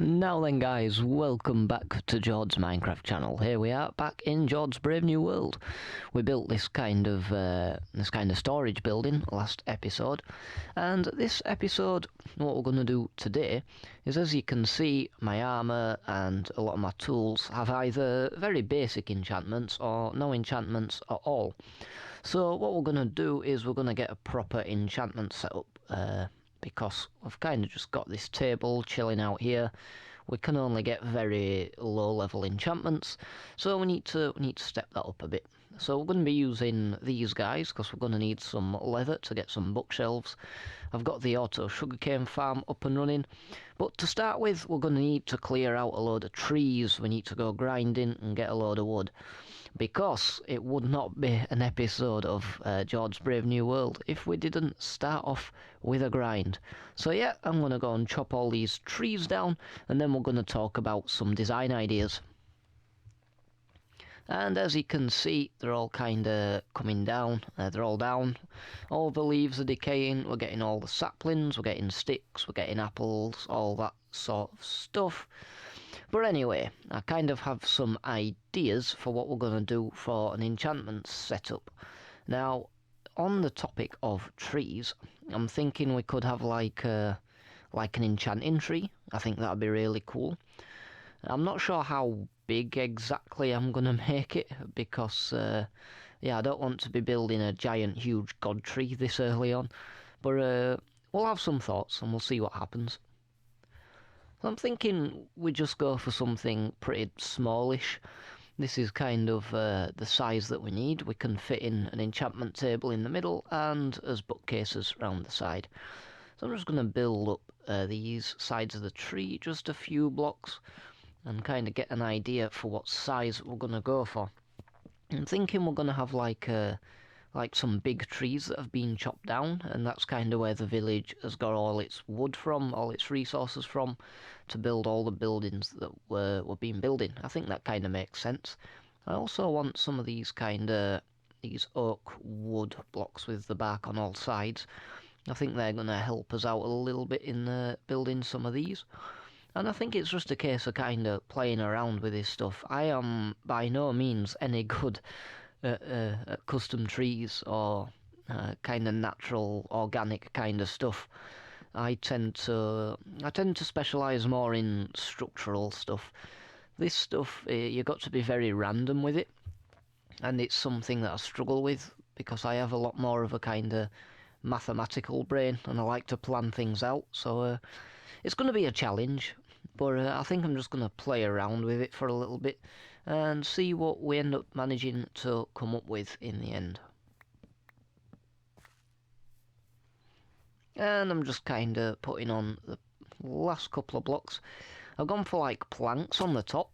Now then guys, welcome back to Jord's Minecraft channel. Here we are, back in Jord's Brave New World. We built this kind of storage building last episode, and this episode, what we're going to do today is, as you can see, my armour and a lot of my tools have either very basic enchantments or no enchantments at all. So what we're going to do is we're going to get a proper enchantment set up, because I've kind of just got this table chilling out here. We can only get very low level enchantments, so we need to step that up a bit. So we're going to be using these guys because we're going to need some leather to get some bookshelves. I've got the auto sugarcane farm up and running, but to start with we're going to need to clear out a load of trees. We need to go grinding and get a load of wood, because it would not be an episode of Jord's Brave New World if we didn't start off with a grind. So yeah, I'm going to go and chop all these trees down, and then we're going to talk about some design ideas. And as you can see, they're all kind of coming down. They're all down. All the leaves are decaying. We're getting all the saplings, we're getting sticks, we're getting apples, all that sort of stuff. But anyway, I kind of have some ideas for what we're going to do for an enchantment setup. Now, on the topic of trees, I'm thinking we could have like an enchanting tree. I think that'd be really cool. I'm not sure how big exactly I'm going to make it, because yeah, I don't want to be building a giant huge god tree this early on. But we'll have some thoughts and we'll see what happens. I'm thinking we just go for something pretty smallish. This is kind of the size that we need. We can fit in an enchantment table in the middle and as bookcases around the side. So I'm just going to build up these sides of the tree, just a few blocks, and kind of get an idea for what size we're going to go for. I'm thinking we're going to have like some big trees that have been chopped down, and that's kind of where the village has got all its wood from, all its resources from, to build all the buildings that we're being building. I think that kind of makes sense. I also want some of these these oak wood blocks with the bark on all sides. I think they're going to help us out a little bit in building some of these. And I think it's just a case of kind of playing around with this stuff. I am by no means any good at custom trees or kind of natural, organic kind of stuff. I tend to specialise more in structural stuff. This stuff, you've got to be very random with it, and it's something that I struggle with because I have a lot more of a kind of mathematical brain and I like to plan things out. So it's going to be a challenge, but I think I'm just going to play around with it for a little bit and see what we end up managing to come up with in the end. And I'm just kind of putting on the last couple of blocks. I've gone for like planks on the top.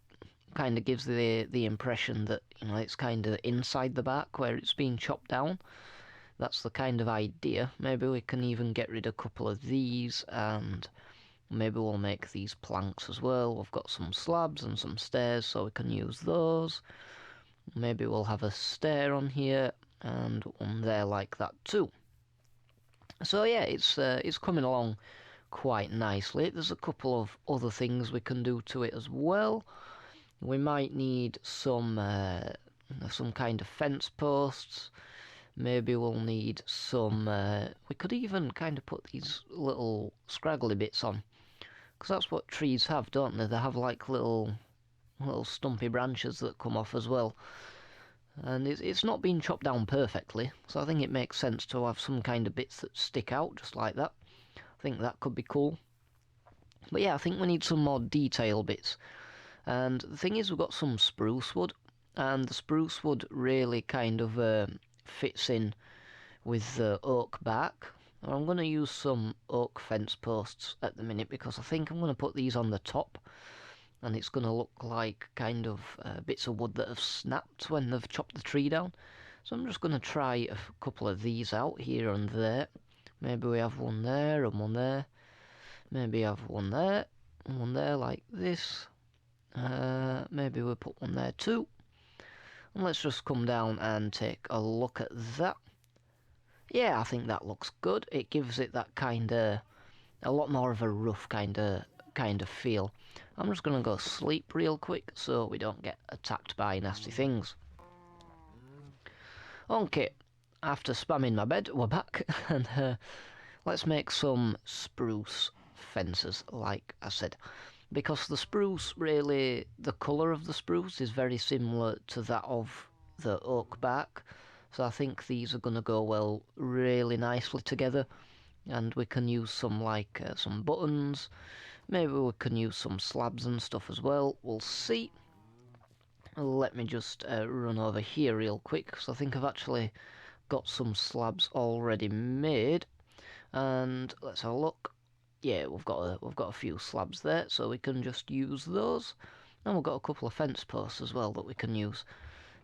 Kind of gives the impression that, you know, it's kind of inside the bark where it's been chopped down. That's the kind of idea. Maybe we can even get rid of a couple of these, and maybe we'll make these planks as well. We've got some slabs and some stairs, so we can use those. Maybe we'll have a stair on here and one there like that too. So yeah, it's coming along quite nicely. There's a couple of other things we can do to it as well. We might need some kind of fence posts. Maybe we'll need some, we could even kind of put these little scraggly bits on, because that's what trees have, don't they? They have like little stumpy branches that come off as well. And it's not been chopped down perfectly, so I think it makes sense to have some kind of bits that stick out, just like that. I think that could be cool. But yeah, I think we need some more detail bits. And the thing is, we've got some spruce wood, and the spruce wood really kind of fits in with the oak bark. I'm going to use some oak fence posts at the minute, because I think I'm going to put these on the top, and it's going to look like kind of bits of wood that have snapped when they've chopped the tree down. So I'm just going to try a couple of these out here and there. Maybe we have one there and one there. Maybe have one there and one there like this. Maybe we'll put one there too. And let's just come down and take a look at that. Yeah, I think that looks good. It gives it that kind of, a lot more of a rough kind of kind of feel. I'm just gonna go sleep real quick so we don't get attacked by nasty things. Okay, after spamming my bed, we're back, and let's make some spruce fences, like I said. Because the spruce, really, the colour of the spruce is very similar to that of the oak bark. So I think these are going to go well really nicely together. And we can use some, like, some buttons. Maybe we can use some slabs and stuff as well. We'll see. Let me just run over here real quick, because I think I've actually got some slabs already made. And let's have a look. Yeah, we've got a few slabs there, so we can just use those. And we've got a couple of fence posts as well that we can use.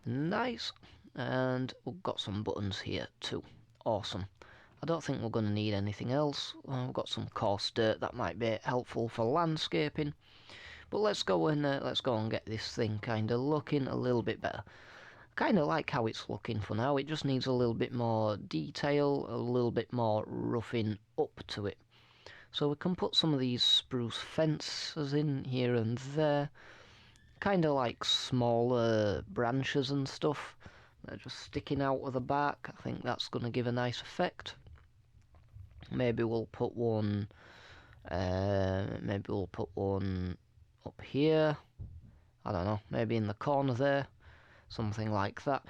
Nice. And we've got some buttons here too. Awesome. I don't think we're going to need anything else. We've got some coarse dirt that might be helpful for landscaping. But let's go and get this thing kind of looking a little bit better. Kind of like how it's looking for now. It just needs a little bit more detail, a little bit more roughing up to it. So we can put some of these spruce fences in here and there. Kind of like smaller branches and stuff. They're just sticking out of the bark. I think that's going to give a nice effect. Maybe we'll put one... maybe we'll put one up here. I don't know, maybe in the corner there. Something like that.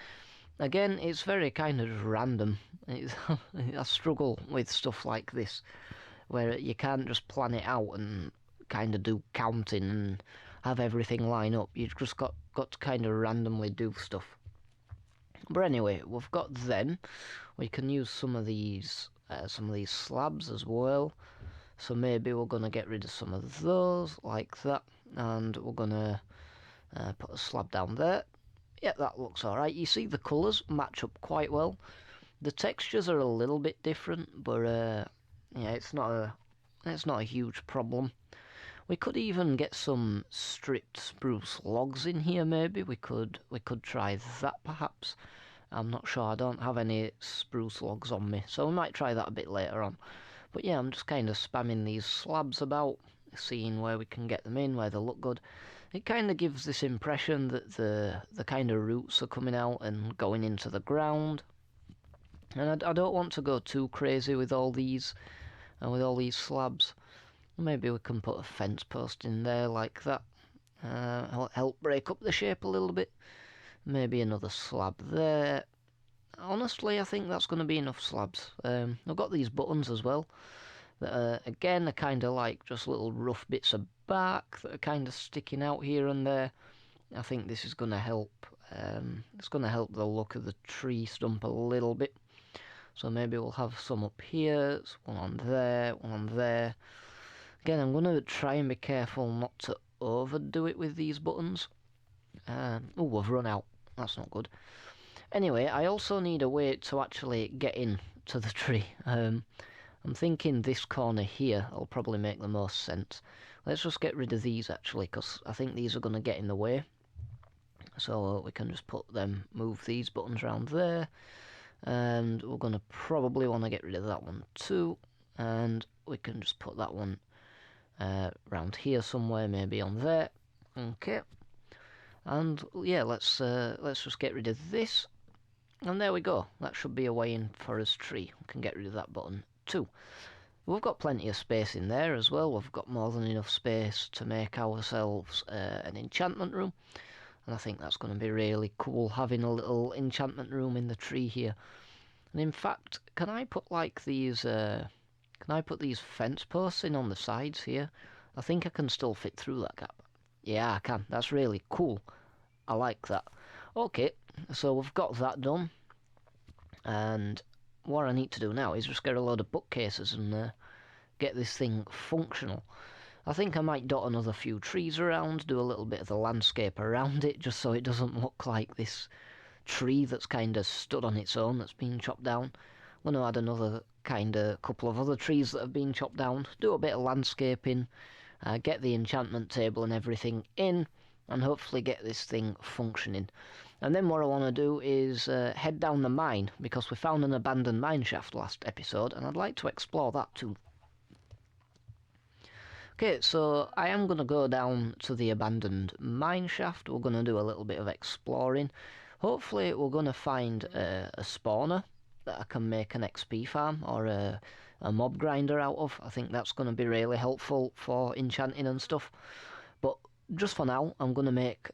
Again, it's very kind of random. I struggle with stuff like this, where you can't just plan it out and kind of do counting and have everything line up. You've just got to kind of randomly do stuff. But anyway, we've got them. We can use some of these slabs as well. So maybe we're gonna get rid of some of those like that, and we're gonna put a slab down there. Yeah, that looks alright. You see the colours match up quite well. The textures are a little bit different, but yeah, it's not a huge problem. We could even get some stripped spruce logs in here. Maybe we could try that perhaps. I'm not sure. I don't have any spruce logs on me, so we might try that a bit later on. But yeah, I'm just kind of spamming these slabs about, seeing where we can get them in, where they look good. It kind of gives this impression that the kind of roots are coming out and going into the ground. And I don't want to go too crazy with all these slabs. Maybe we can put a fence post in there like that. Help break up the shape a little bit. Maybe another slab there. Honestly, I think that's going to be enough slabs. I've got these buttons as well. That again are kind of like just little rough bits of bark that are kind of sticking out here and there. I think this is going to help. It's going to help the look of the tree stump a little bit. So maybe we'll have some up here, one on there, one on there. Again, I'm going to try and be careful not to overdo it with these buttons. Oh, I've run out. That's not good. Anyway, I also need a way to actually get in to the tree. I'm thinking this corner here will probably make the most sense. Let's just get rid of these actually, because I think these are going to get in the way. So we can just move these buttons around there. And we're going to probably want to get rid of that one too. And we can just put that one around here somewhere, maybe on there. Okay. And yeah, let's just get rid of this. And there we go. That should be a way in for his tree. We can get rid of that button too. We've got plenty of space in there as well. We've got more than enough space to make ourselves an enchantment room. And I think that's going to be really cool, having a little enchantment room in the tree here. And in fact, can I put like these fence posts in on the sides here? I think I can still fit through that gap. Yeah, I can. That's really cool. I like that. Okay, so we've got that done. And what I need to do now is just get a load of bookcases and get this thing functional. I think I might dot another few trees around, do a little bit of the landscape around it, just so it doesn't look like this tree that's kind of stood on its own, that's been chopped down. I'm going to add another couple of other trees that have been chopped down, do a bit of landscaping, get the enchantment table and everything in, and hopefully get this thing functioning. And then what I want to do is head down the mine, because we found an abandoned mine shaft last episode, and I'd like to explore that too. Okay, so I am going to go down to the abandoned mine shaft. We're going to do a little bit of exploring. Hopefully we're going to find a spawner that I can make an XP farm or a mob grinder out of. I think that's going to be really helpful for enchanting and stuff. But just for now, I'm going to make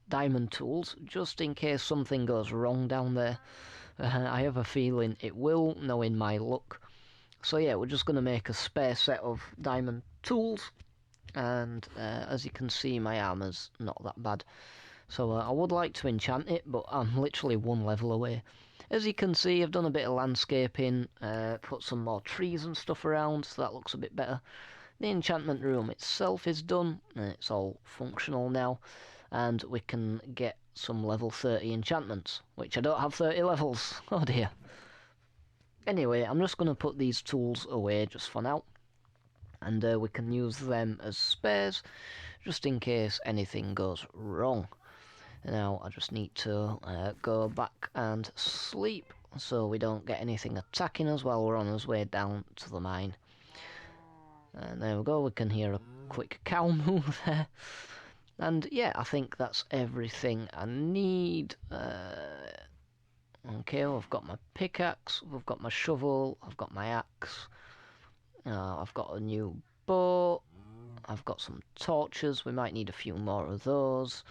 diamond tools, just in case something goes wrong down there. I have a feeling it will, knowing my luck. So yeah, we're just going to make a spare set of diamond tools, and as you can see, my armor's not that bad. So I would like to enchant it, but I'm literally one level away. As you can see, I've done a bit of landscaping, put some more trees and stuff around, so that looks a bit better. The enchantment room itself is done, and it's all functional now, and we can get some level 30 enchantments, which I don't have 30 levels. Oh dear. Anyway, I'm just going to put these tools away just for now, and we can use them as spares, just in case anything goes wrong. Now, I just need to go back and sleep, so we don't get anything attacking us while we're on our way down to the mine. And there we go, we can hear a quick cow moo there. And yeah, I think that's everything I need. Okay, I've got my pickaxe, I've got my shovel, I've got my axe, I've got a new bow, I've got some torches, we might need a few more of those.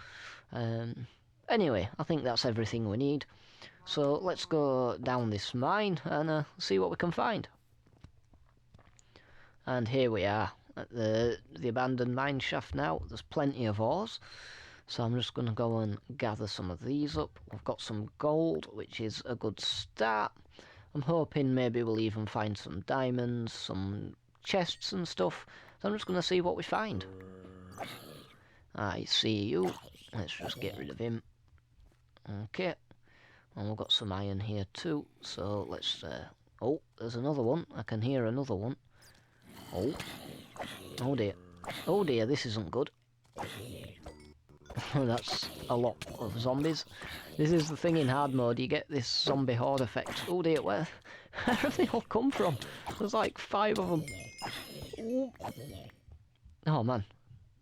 Anyway, I think that's everything we need. So let's go down this mine and see what we can find. And here we are at the abandoned mine shaft now. There's plenty of ores. So I'm just going to go and gather some of these up. We've got some gold, which is a good start. I'm hoping maybe we'll even find some diamonds, some chests and stuff. So I'm just going to see what we find. I see you. Let's just get rid of him. Okay. And we've got some iron here too. So let's... oh, there's another one. I can hear another one. Oh. Oh dear. Oh dear, this isn't good. That's a lot of zombies. This is the thing in hard mode, you get this zombie horde effect. Oh dear, where have they all come from? There's like 5 of them. Ooh. Oh man,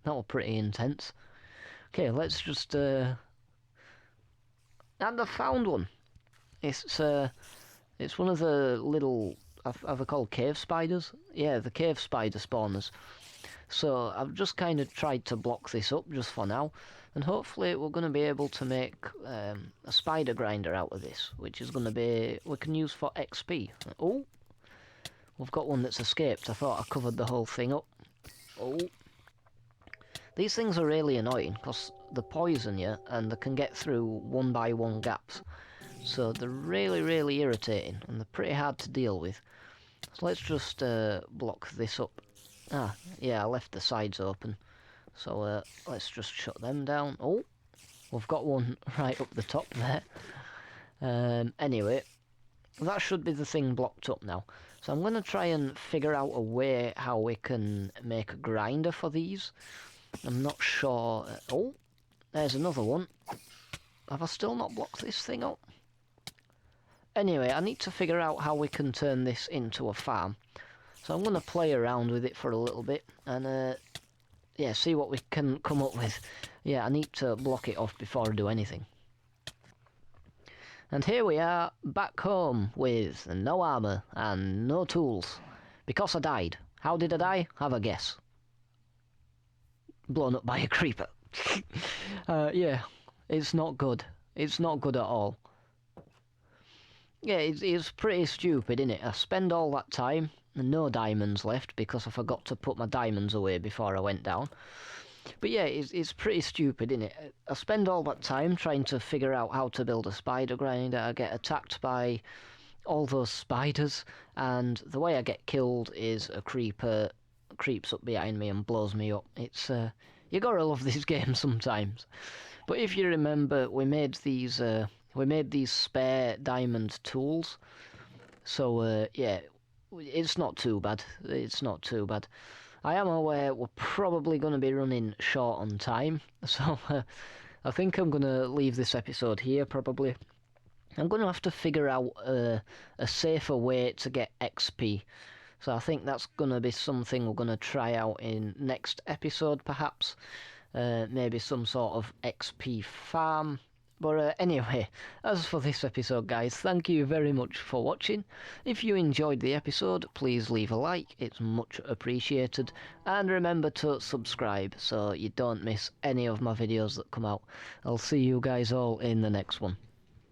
that was pretty intense. Okay, let's just and I found one. It's one of the little, are they called cave spiders? Yeah, the cave spider spawners. So I've just kind of tried to block this up just for now, and hopefully we're going to be able to make a spider grinder out of this, which is going to be, we can use for XP. Oh, we've got one that's escaped. I thought I covered the whole thing up. Oh, these things are really annoying because they poison you and they can get through one by one gaps. So they're really, really irritating and they're pretty hard to deal with. So let's just block this up. Ah, yeah, I left the sides open. So let's just shut them down. Oh, we've got one right up the top there. Anyway, that should be the thing blocked up now. So I'm going to try and figure out a way how we can make a grinder for these. I'm not sure. Oh, there's another one. Have I still not blocked this thing up? Anyway, I need to figure out how we can turn this into a farm. So I'm going to play around with it for a little bit and yeah, see what we can come up with. Yeah, I need to block it off before I do anything. And here we are, back home with no armour and no tools. Because I died. How did I die? Have a guess. Blown up by a creeper. Yeah, it's not good. It's not good at all. Yeah, it's pretty stupid, isn't it? I spend all that time and no diamonds left because I forgot to put my diamonds away before I went down. But yeah, it's pretty stupid, isn't it? I spend all that time trying to figure out how to build a spider grinder. I get attacked by all those spiders, and the way I get killed is a creeper creeps up behind me and blows me up. It's you gotta love this game sometimes. But if you remember, we made these spare diamond tools. So yeah, it's not too bad. It's not too bad. I am aware we're probably going to be running short on time, so I think I'm going to leave this episode here probably. I'm going to have to figure out a safer way to get XP. So I think that's going to be something we're going to try out in next episode, perhaps. Maybe some sort of XP farm. But anyway, as for this episode, guys, thank you very much for watching. If you enjoyed the episode, please leave a like, it's much appreciated. And remember to subscribe so you don't miss any of my videos that come out. I'll see you guys all in the next one.